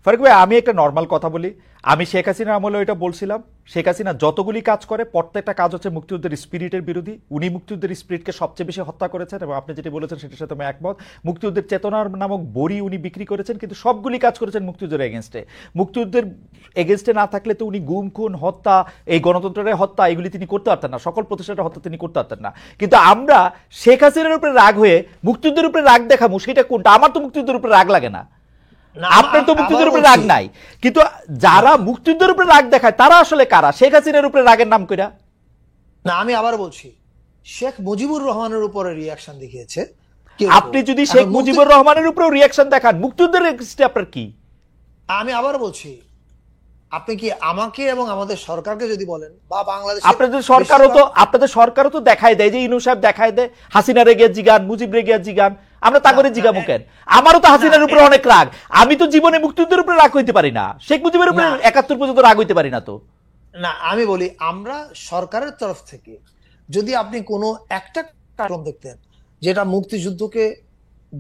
ফারুক ভাই, আমি একটা নর্মাল কথা বলি। আমি শেখ হাসিনার আমলে এটা বলছিলাম, শেখ হাসিনা যতগুলি কাজ করে প্রত্যেকটা কাজ হচ্ছে মুক্তিযুদ্ধের স্পিরিটের বিরোধী। উনি মুক্তিযুদ্ধের স্পিরিটকে সবচেয়ে বেশি হত্যা করেছেন, এবং আপনি যেটি বলেছেন সেটার সাথে আমি একমত। মুক্তিযুদ্ধের চেতনার নামক বড়ি উনি বিক্রি করেছেন, কিন্তু সবগুলি কাজ করেছেন মুক্তিযুদ্ধের এগেনস্টে। মুক্তিযুদ্ধের এগেনস্টে না থাকলে তো উনি গুম খুন হত্যা, এই গণতন্ত্রের হত্যা, এগুলি তিনি করতে পারতেন না, সকল প্রতিষ্ঠানের হত্যা তিনি করতে পারতেন না। কিন্তু আমরা শেখ হাসিনার উপরে রাগ হয়ে মুক্তিযুদ্ধের উপরে রাগ দেখাবো, সেটা কোনটা? আমার তো মুক্তিযুদ্ধের উপরে রাগ লাগে না, আপনার তো মুক্তিযুদ্ধের উপরে রাগ নাই। কিন্তু যারা মুক্তিযুদ্ধের উপরে রাগ দেখায় তারা আসলে কারা? শেখ হাসিনার উপরে রাগের নাম কইরা না। আমি আবার বলছি, শেখ মুজিবুর রহমানের উপরে রিয়াকশন দেখিয়েছে। আপনি যদি শেখ মুজিবুর রহমানের উপরে রিয়াকশন দেখান, মুক্তিযুদ্ধের এগেইনস্টে আপনার কি? আমি আবার বলছি, আপনি কি আমাকে এবং আমাদের সরকারকে যদি বলেন, বা বাংলাদেশ আপনাদের সরকারও তো দেখায় দেয় যে ইনু সাহেব দেখায় দেয় হাসিনা রেগিয়া জিগান, মুজিব রেগিয়া জিগান, আমরা তা করে জিগা মুখেন। আমারও তো হাসিনার উপরে অনেক রাগ। আমি তো জীবনে মুক্তিযুদ্ধের উপরে রাগ হইতে পারি না, শেখ মুজিবের উপরে ৭১ পর্যন্ত রাগ হইতে পারি না। তো না, আমি বলি, আমরা সরকারের তরফ থেকে যদি আপনি কোনো একটা কারণ দেখতেন যেটা মুক্তিযুদ্ধকে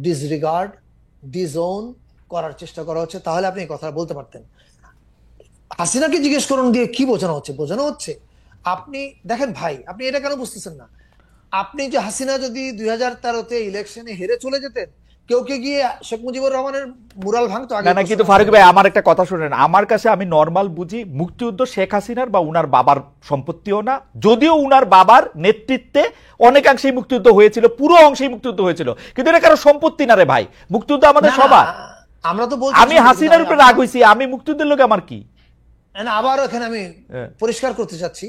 ডিসরিগার্ড, ডিজোন করার চেষ্টা করা হচ্ছে, তাহলে আপনি কথা বলতে পারতেন। হাসিনাকে জিজ্ঞেস করুন দিয়ে কি বোঝানো হচ্ছে? বোঝানো হচ্ছে, আপনি দেখেন ভাই, আপনি এটা কেন বুঝতেছেন না? আপনি যে হাসিনা যদি 2013-তে ইলেকশনে হেরে চলে যেতেন, কেউ কে গিয়ে শেখ মুজিবুর রহমানের মুরাল ভাঙতো আগে। না, কিন্তু ফারুক ভাই আমার একটা কথা শুনেন। আমার কাছে, আমি নর্মাল বুঝি, মুক্তিযুদ্ধ শেখ হাসিনার বা উনার বাবার সম্পত্তিও না, যদিও উনার বাবার নেতৃত্বে অনেকাংশেই মুক্তিযুদ্ধ হয়েছিল, পুরো অংশেই মুক্তিযুদ্ধ হয়েছিল, কিন্তু এটা কারো সম্পত্তি না রে ভাই। মুক্তিযুদ্ধ আমাদের সবার। আমরা তো বলছি, আমি হাসিনার উপরে রাগ হইছি, আমি মুক্তিযুদ্ধের লোক আমার কি? আবার এখানে আমি পরিষ্কার করতে চাচ্ছি,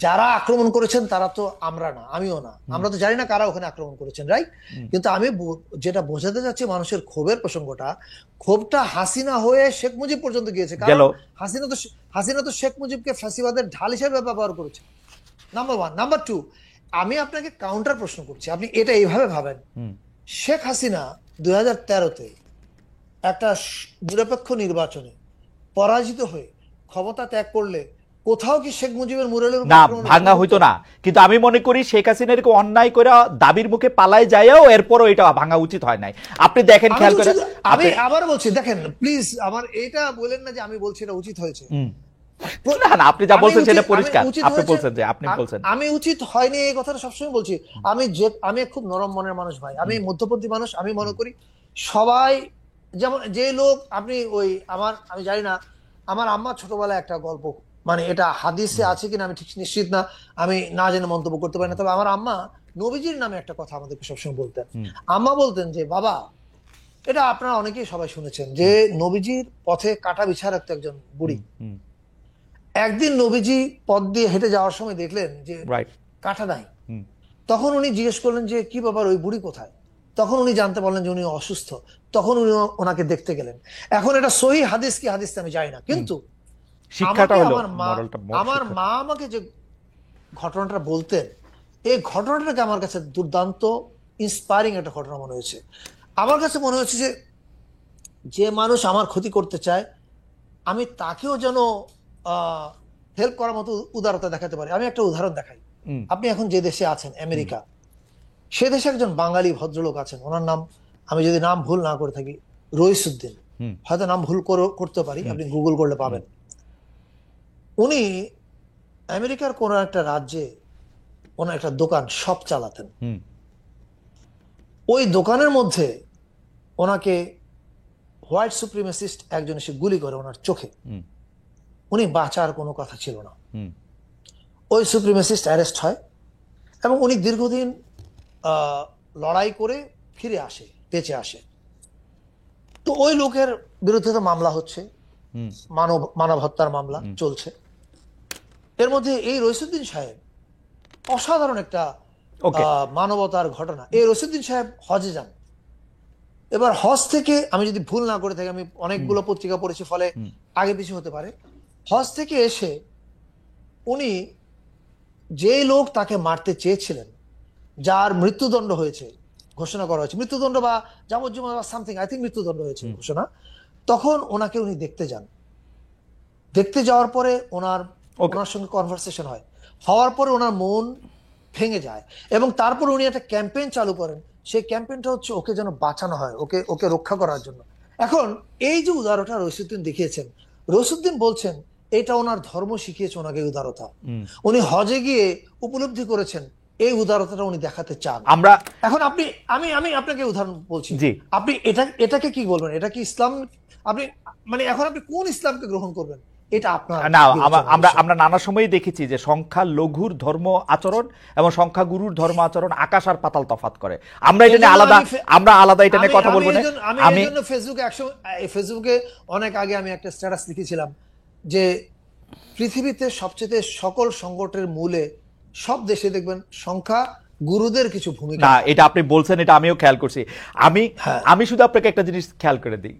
যারা আক্রমণ করেছেন তারা তো আমরা না, আমিও না, আমরা তো জানি না কারা ওখানে আক্রমণ করেছেন, রাইট? কিন্তু আমি যেটা বোঝাতে চাচ্ছি, মানুষের ক্ষোভের প্রসঙ্গটা, ক্ষোভটা হাসিনা হয়ে শেখ মুজিব পর্যন্ত গিয়েছে। কারণ হাসিনা তো শেখ মুজিবকে ফ্যাসিবাদের ঢাল হিসেবে ব্যবহার করেছে, নাম্বার ওয়ান। নাম্বার টু, আমি আপনাকে কাউন্টার প্রশ্ন করছি, আপনি এটা এইভাবে ভাবেন, শেখ হাসিনা 2013-তে একটা নিরপেক্ষ নির্বাচনে পরাজিত হয়ে ক্ষমতা ত্যাগ করলে কোথাও কি শেখ মুজিবের মুরালের না ভাঙা হইতো না? কিন্তু আমি মনে করি শেখ হাসিনার অন্যায় করে দাবির মুখে পালায় যায়ও, এরপরও এটা ভাঙা উচিত হয় নাই। আপনি দেখেন, খেয়াল করে, আমি আবার বলছি, দেখেন প্লিজ, আমার এটা বলেন না যে আমি বলছি এটা উচিত হয়েছে। না না, আপনি যা বলছেন সেটা পরিষ্কার। আপনি বলছেন যে আপনি বলছেন আমি উচিত হয়নি, এই কথাটা সবসময় বলছি। আমি খুব নরম মনের মানুষ ভাই, আমি মধ্যপন্থী মানুষ। আমি মনে করি সবাই, যেমন যে লোক, আপনি আমি জানি না, আমার আম্মা ছোটবেলায় একটা গল্প, মানে এটা হাদিসে আছে কিনা আমি ঠিক নিশ্চিত না, আমি না জেনে মন্তব্য করতে পারি না, তবে আমার আম্মা নবীজির নামে একটা কথা আমাদেরকে সবসময় বলতেন। আম্মা বলতেন যে, বাবা, এটা আপনারা অনেকেই সবাই শুনেছেন, যে নবীজির পথে কাটা বিছা রাখতো একজন বুড়ি। একদিন নবীজি পথ দিয়ে হেঁটে যাওয়ার সময় দেখলেন যে কাটা নাই। তখন উনি জিজ্ঞেস করলেন যে, কি ব্যাপার, ওই বুড়ি কোথায়? তখন উনি জানতে পারলেন যে উনি অসুস্থ। তখন উনি ওনাকে দেখতে গেলেন। এখন এটা সহি হাদিস কি হাদিস আমি জানি না, কিন্তু আমার মা আমাকে যে ঘটনাটা বলতেন, এই ঘটনাটাকে আমার কাছে দুর্দান্ত ইন্সপায়ারিং একটা ঘটনা মনে হয়েছে। আমার কাছে মনে হচ্ছে যে মানুষ আমার ক্ষতি করতে চায়, আমি তাকেও যেন হেল্প করার মতো উদারতা দেখাতে পারি। আমি একটা উদাহরণ দেখাই। আপনি এখন যে দেশে আছেন, আমেরিকা, সে দেশে একজন বাঙালি ভদ্রলোক আছেন, ওনার নাম, আমি যদি নাম ভুল না করে থাকি, রইসুদ্দিন, হয়তো নাম ভুল করতে পারি, আপনি গুগল করলে পাবেন। উনি আমেরিকার কোন একটা রাজ্যে ওনার একটা দোকান শপ চালাতেন। ওই দোকানের মধ্যে ওনাকে হোয়াইট সুপ্রিমেসিস্ট একজন এসে গুলি করে ওনার চোখে। উনি বাঁচার কোনো কথা ছিল না। ওই সুপ্রিমেসিস্ট অ্যারেস্ট হয় এবং উনি দীর্ঘদিন লড়াই করে ফিরে আসে, বেঁচে আসে। তো ওই লোকের বিরুদ্ধে তো মামলা হচ্ছে, মানব হত্যার মামলা চলছে। এর মধ্যে এই রইসুদ্দিন সাহেব, অসাধারণ একটা মানবতার ঘটনা। এই রইসুদ্দিন সাহেব হজে যান। এবার হজ থেকে, আমি যদি ভুল না করে থাকি, আমি অনেকগুলো পত্রিকা পড়েছি, ফলে আগে পিছু হতে পারে, হজ থেকে এসে উনি যে লোক তাকে মারতে চেয়েছিলেন, যার মৃত্যুদণ্ড হয়েছে, ঘোষণা করা হয়েছে, মৃত্যুদণ্ড বা যাবজ্জীবন বা সামথিং, আই থিঙ্ক মৃত্যুদণ্ড হয়েছে ঘোষণা, তখন ওনাকে উনি দেখতে যান। দেখতে যাওয়ার পরে ওনার সঙ্গে কনভারসেশন হয়, হওয়ার পরে ওনার মন ভেঙে যায় এবং তারপর উনি একটা ক্যাম্পেইন চালু করেন। সেই ক্যাম্পেইনটা হচ্ছে ওকে যেন বাঁচানো হয়, ওকে রক্ষা করার জন্য। এখন এই যে উদারতা রইসুদ্দিন দেখিয়েছেন, রইসুদ্দিন বলছেন এটা ওনার ধর্ম শিখিয়েছে ওনাকে উদারতা। উনি হজে গিয়ে উপলব্ধি করেছেন এই উদারতাটা উনি দেখাতে চান। আমরা এখন আপনি আমি আপনাকে উদাহরণ বলছি, জি আপনি এটাকে কি বলবেন? এটা কি ইসলাম? আপনি মানে এখন আপনি কোন ইসলামকে গ্রহণ করবেন এটা আপনার না, আমরা বিষয়। আমরা নানা সময়ই দেখেছি যে সংখ্যা লঘুর ধর্ম আচরণ এবং সংখ্যা গুরুর ধর্ম আচরণ আকাশ আর পাতাল তফাৎ করে। আমরা এটা নিয়ে আলাদা এটা নিয়ে কথা বলবো না। আমি ফেসবুকে অনেক আগে আমি একটা স্ট্যাটাস লিখেছিলাম যে পৃথিবীতে সবচেয়ে সকল সংকটের মূলে সব দেশে দেখবেন সংখ্যা গুরুদের কিছু ভূমিকা। না, এটা আপনি বলছেন, এটা আমিও খেয়াল করছি। আমি হ্যাঁ। আমি শুধু আপনাকে একটা জিনিস খেয়াল করে দিই।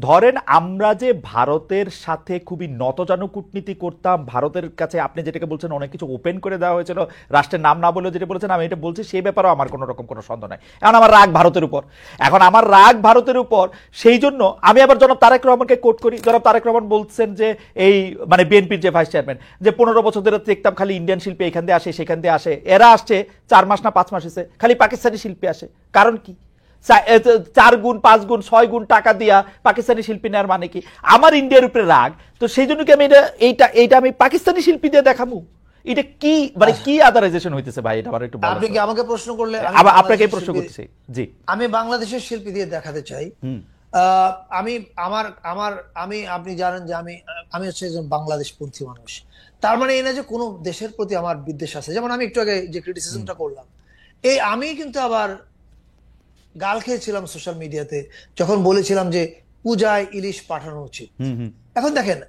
ধরেন আমরা যে ভারতের সাথে খুবই নতজানু কূটনীতি করতাম, ভারতের কাছে আপনি যেটাকে বলছেন অনেক কিছু ওপেন করে দেওয়া হয়েছিল, রাষ্ট্রের নাম না বলেও যেটা বলেছেন আমি এটা বলছি, সেই ব্যাপারেও আমার কোনো রকম কোনো সন্দেহ নাই। এখন আমার রাগ ভারতের উপর, সেই জন্য আমি আবার জনাব তারেক রহমানকে কোট করি। জনাব তারেক রহমান বলছেন যে এই মানে বিএনপির যে ভাইস চেয়ারম্যান, যে 15 বছর ধরে দেখতাম খালি ইন্ডিয়ান শিল্পী এখান দিয়ে আসে সেখান দিয়ে আসে, এরা আসছে 4 মাস না 5 মাস হয়েছে খালি পাকিস্তানি শিল্পী আসে। কারণ কি? 4 গুণ 5 গুণ 6 গুণ টাকা দিয়া পাকিস্তানি শিল্পী নেওয়ার মানে কি? আমার ইন্ডিয়ার উপরে রাগ, তো সেই জন্য কি আমি এইটা আমি পাকিস্তানি শিল্পী দিয়ে দেখাবো? এটা কি মানে কি আদারাইজেশন হইতেছে ভাই? এটা আমার একটু বলেন। আপনি কি আমাকে প্রশ্ন করলে আপনাকে প্রশ্ন করতেছি। জি, আমি বাংলাদেশের শিল্পী দিয়ে দেখাতে চাই। আমি আমার আমার আমি আপনি জানেন যে আমি হচ্ছে একজন বাংলাদেশপন্থী মানুষ। তার মানে এই না যে কোনো দেশের প্রতি আমার বিদ্বেষ আছে। যেমন আমি একটু আগে যে ক্রিটিসিজমটা করলাম, আমি কিন্তু আবার গাল খেয়েছিলাম সোশ্যাল মিডিয়াতে যখন বলেছিলাম যে পূজায় ইলিশ পাঠানো উচিত। এখন দেখেন,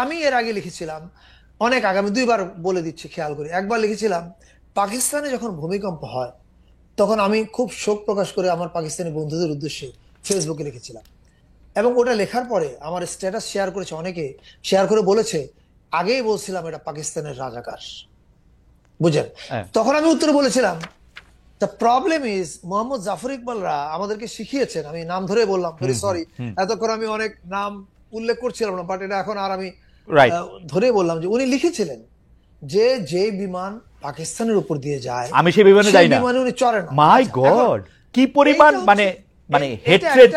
আমি এর আগে লিখেছিলাম অনেক আগে, আমি 2বার বলে দিচ্ছি খেয়াল করি। একবার লিখেছিলাম পাকিস্তানে যখন ভূমিকম্প হয় তখন আমি খুব শোক প্রকাশ করে আমার পাকিস্তানি বন্ধুদের উদ্দেশ্যে ফেসবুকে লিখেছিলাম, এবং ওটা লেখার পরে আমার স্ট্যাটাস শেয়ার করেছে অনেকে, শেয়ার করে বলেছে আগেই বলছিলাম এটা পাকিস্তানের রাজাকার। বুঝেন? তখন আমি উত্তরে বলেছিলাম the problem is Mohammad Zafar ইকবালরা আমাদেরকে শিখিয়েছেন, আমি নাম ধরে বললাম, ভেরি সরি, এতক্ষণ আমি অনেক নাম উল্লেখ করছিলাম না, বাট এটা এখন আর আমি ধরে বললাম যে উনি লিখেছিলেন যে বিমান পাকিস্তানের উপর দিয়ে যায় আমি সেই বিমানে যাই না, বিমানে উনি চড়ে না। মাই গড, কি পরিমাণ মানে হেট্রেড,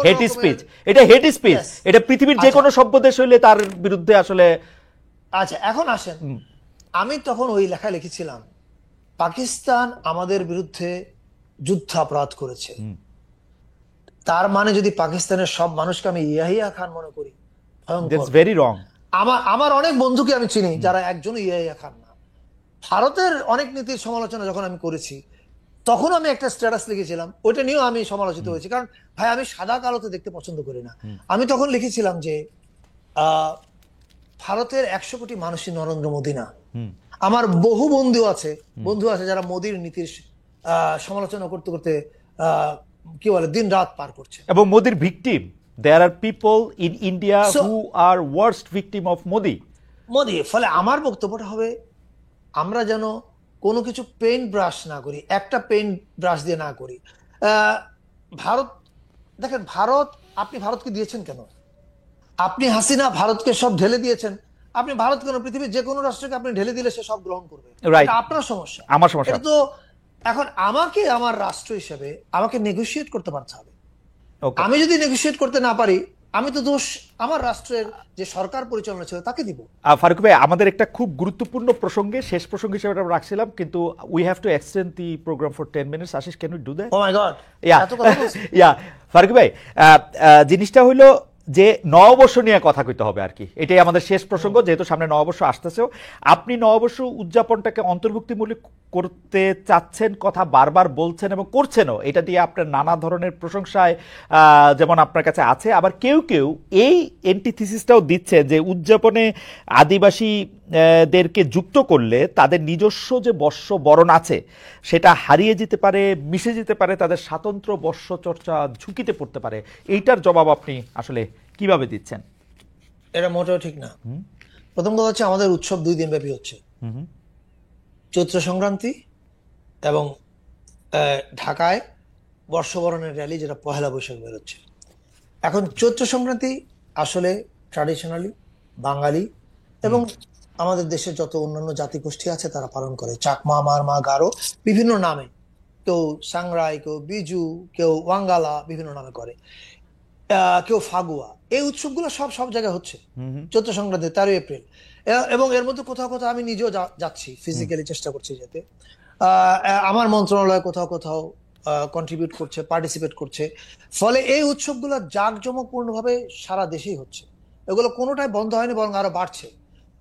হেট স্পিচ। এটা হেট স্পিচ, এটা পৃথিবীর যে কোনো সভ্য দেশ হইলে তার বিরুদ্ধে আসলে। আচ্ছা, এখন আসেন, আমি তখন ওই লেখা লিখেছিলাম পাকিস্তান আমাদের বিরুদ্ধে যুদ্ধাপরাধ করেছে, তার মানে যদি পাকিস্তানের সব মানুষকে আমি ইয়াহিয়া খান মনে করি, দ্যাটস ভেরি রং। আমার অনেক বন্ধুকে আমি চিনি যারা একজন ইয়াহিয়া খান না। ভারতের অনেক নীতির সমালোচনা যখন আমি করেছি তখন আমি একটা স্ট্যাটাস লিখেছিলাম, ওইটা নিয়েও আমি সমালোচিত হয়েছি, কারণ ভাই আমি সাদা কালোতে দেখতে পছন্দ করি না। আমি তখন লিখেছিলাম যে ভারতের 100 কোটি মানুষই নরেন্দ্র মোদী না। আমার বহু বন্ধু আছে যারা মোদীর নীতির সমালোচনা করতে করতে কি বলে দিন রাত পার করছে, এবং মোদির victim. There are people in India who are worst victim of Modi. ফলে আমার বক্তব্যটা হবে আমরা যেন কোনো কিছু পেইন্ট ব্রাশ না করি, একটা পেইন্ট ব্রাশ দিয়ে না করি। ভারত দেখেন, আপনি ভারতকে দিয়েছেন কেন? আপনি হাসিনা ভারতকে সব ঢেলে দিয়েছেন। আপনি ভারত কেন, পৃথিবীর যে কোনো রাষ্ট্রকে আপনি ঢেলে দিলে সে সব গ্রহণ করবে, এটা আপনার সমস্যা, আমার সমস্যা। এটা তো এখন আমাকে আমার রাষ্ট্র হিসেবে আমাকে নেগোশিয়েট করতে পারতে হবে। আমি যদি নেগোশিয়েট করতে না পারি, আমি তো দোষ আমার রাষ্ট্রের যে সরকার পরিচালনা ছিল তাকে দিব। ফারুক ভাই, আমাদের একটা খুব গুরুত্বপূর্ণ প্রসঙ্গে শেষ প্রসঙ্গ হিসেবে আমরা রাখছিলাম, কিন্তু we have to extend the program for 10 minutes. Ashis, can we do that? Oh my god, yeah Faruk ভাই, জিনিসটা হইলো যে নববর্ষ নিয়ে কথা কইতে হবে আর কি, এটাই আমাদের শেষ প্রসঙ্গ, যেহেতু সামনে নববর্ষ আসতেছেও। আপনি নববর্ষ উদযাপনটাকে অন্তর্ভুক্তিমূলক করতে চাচ্ছেন, কথা বারবার বলছেন এবং করছেনও, এটা দিয়ে আপনার নানা ধরনের প্রশংসায় যেমন আপনার কাছে আছে, আবার কেউ কেউ এই এন্টিথিসিসটাও দিচ্ছে যে উদযাপনে আদিবাসীদেরকে যুক্ত করলে তাদের নিজস্ব যে বর্ষ বরণ আছে সেটা হারিয়ে যেতে পারে, মিশে যেতে পারে, তাদের স্বাতন্ত্র্য বর্ষ চর্চা ঝুঁকিতে পড়তে পারে। এইটার জবাব আপনি আসলে কিভাবে দিচ্ছেন? এটা মোটেও ঠিক না। প্রথম কথা হচ্ছে আমাদের উৎসব 2 দিন ব্যাপী হচ্ছে, চৈত্র সংক্রান্তি এবং ঢাকায় বর্ষবরণের র্যালি, যেটা পহেলা বৈশাখ বেরোচ্ছে। এখন চৈত্র সংক্রান্তি আসলে ট্র্যাডিশনালি বাঙালি এবং আমাদের দেশের যত অন্যান্য জাতিগোষ্ঠী আছে তারা পালন করে, চাকমা, মারমা, গারো, বিভিন্ন নামে, কেউ সাংরাই, কেউ বিজু, কেউ ওয়াঙ্গালা, বিভিন্ন নামে করে। কেউ ফাগুয়া, এই উৎসবগুলো সব সব জায়গায় হচ্ছে। চৈত্র সংক্রান্তি 13 এপ্রিল, এবং এর মধ্যে কোথাও কোথাও আমি নিজেও যাচ্ছি, ফিজিক্যালি চেষ্টা করছি যেতে। আমার মন্ত্রণালয় কোথাও কোথাও কন্ট্রিবিউট করছে, পার্টিসিপেট করছে। ফলে এই উৎসবগুলো জাঁকজমকপূর্ণভাবে সারা দেশেই হচ্ছে। এগুলো কোনোটাই বন্ধ হয়নি, বরং আরো বাড়ছে।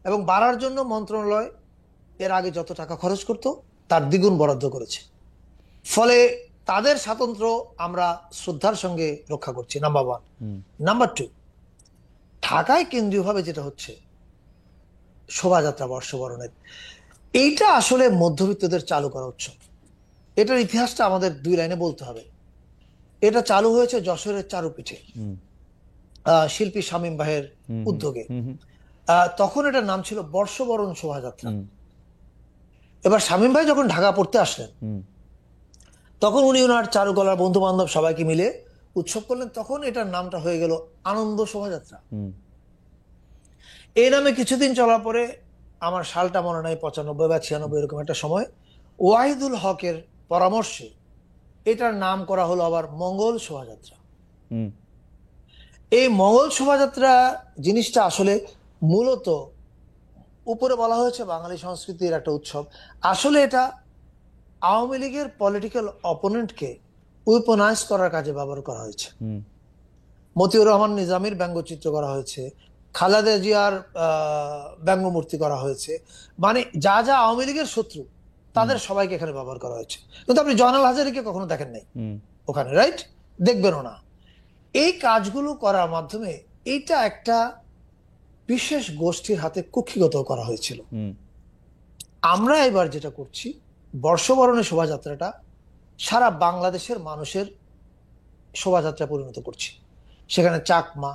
এবং বাড়ার জন্য মন্ত্রণালয় এর আগে যত টাকা খরচ করত তার দ্বিগুণ বরাদ্দ করেছে। ফলে তাদের স্বাতন্ত্র্য আমরা শ্রদ্ধার সঙ্গে রক্ষা করছি, নাম্বার 1। নাম্বার 2, ঢাকায় কেন্দ্রীয়ভাবে যেটা হচ্ছে শোভাযাত্রা বর্ষবরণের, এইটা আসলে মধ্যবিত্তদের চালু করা উৎসব। এটার ইতিহাসটা আমাদের 2 লাইনে বলতে হবে। এটা চালু হয়েছে যশোরের চারুপীঠে, শিল্পী শামীম ভাইয়ের উদ্যোগে। তখন এটার নাম ছিল বর্ষবরণ শোভাযাত্রা। এবার শামীম ভাই যখন ঢাকা পড়তে আসলেন, তখন উনি ওনার চারুকলার বন্ধু বান্ধব সবাইকে মিলে উৎসব করলেন। তখন এটার নামটা হয়ে গেল আনন্দ শোভাযাত্রা। এই নামে কিছুদিন চলার পরে, আমার সালটা মনে নাই, 95 বা 96 এরকম একটা সময়, ওয়াহিদুল হকের পরামর্শে এটার নাম করা হলো আবার মঙ্গল শোভাযাত্রা। এই মঙ্গল শোভাযাত্রা জিনিসটা আসলে মূলত, উপরে বলা হয়েছে বাঙালি সংস্কৃতির একটা উৎসব, আসলে এটা আওয়ামী লীগের পলিটিক্যাল অপোনেন্টকে উইপনাইজ করার কাজে ব্যবহার করা হয়েছে। মতিউর রহমান নিজামীর ব্যঙ্গচিত্র করা হয়েছে, খালেদা জিয়ার ব্যঙ্গমূর্তি করা হয়েছে, মানে যা যা আওয়ামী লীগের শত্রু তাদের সবাইকে এখানে ব্যবহার করা হয়েছে। কিন্তু আপনি জয়নাল হাজারীকে কখনো দেখেন নাই ওখানে, রাইট? দেখবেনও না। এই কাজগুলো করার মাধ্যমে এইটা একটা বিশেষ গোষ্ঠীর হাতে কুক্ষিগত করা হয়েছিল। আমরা এবার যেটা করছি, বর্ষবরণের শোভাযাত্রাটা সারা বাংলাদেশের মানুষের শোভাযাত্রা পরিণত করছি। সেখানে চাকমা,